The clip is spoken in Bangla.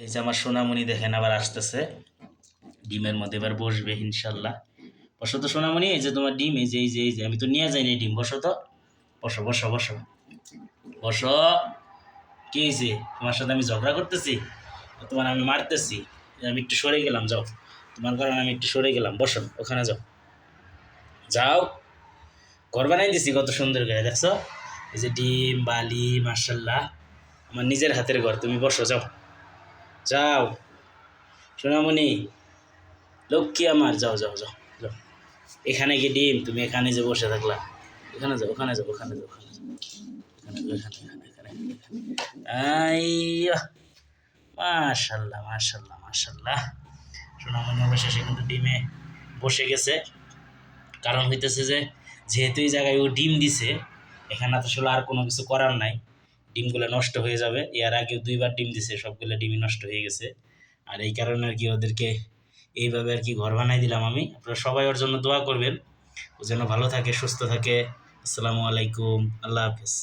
এই যে আমার সোনামণি দেখেন আবার আসতেছে, ডিমের মধ্যে এবার বসবে ইনশাল্লাহ। বসো তো সোনামণি, এই যে তোমার ডিম, এই যে আমি তো নিয়ে যাইনি ডিম, বসো তো, বসো বসো বসো বসো। কি হয়েছে, তোমার সাথে আমি ঝগড়া করতেছি? তোমার আমি মারতেছি? আমি একটু সরে গেলাম, যাও, তোমার কারণে আমি একটু সরে গেলাম, বসো ওখানে যাও, যাও। ঘর বানাই দিছি কত সুন্দর করে, দেখছো? এই যে ডিম বালি মার্শাল্লাহ, আমার নিজের হাতের ঘর। তুমি বসো, যাও যাও সোনামণি, লক্ষ্মী আমার, যাও যাও যাও যাও। এখানে কি ডিম, তুমি এখানে যে বসে থাকলা? এখানে যাও, ওখানে যাও, ওখানে যাও, ওখানে যাও, এখানে যাও, এখানে এখানে এখানে। আইয়া, মাশাল্লাহ মাশাল্লাহ মাশাল্লাহ। সোনামণি অবশেষে কিন্তু ডিমে বসে গেছে। কারণ হইতেছে যে, যেহেতু এই জায়গায় ও ডিম দিছে, এখানে তো আসলে আর কোনো কিছু করার নাই, ডিমগুলো নষ্ট হয়ে যাবে। এর আগেও দুইবার ডিম দিছে, সবগুলো ডিমই নষ্ট হয়ে গেছে। আর এই কারণে আর কি ওদেরকে এইভাবে আর কি ঘর বানাই দিলাম আমি। আপনারা সবাই ওর জন্য দোয়া করবেন, ও যেন ভালো থাকে সুস্থ থাকে। আসসালামু আলাইকুম, আল্লাহ হাফেজ।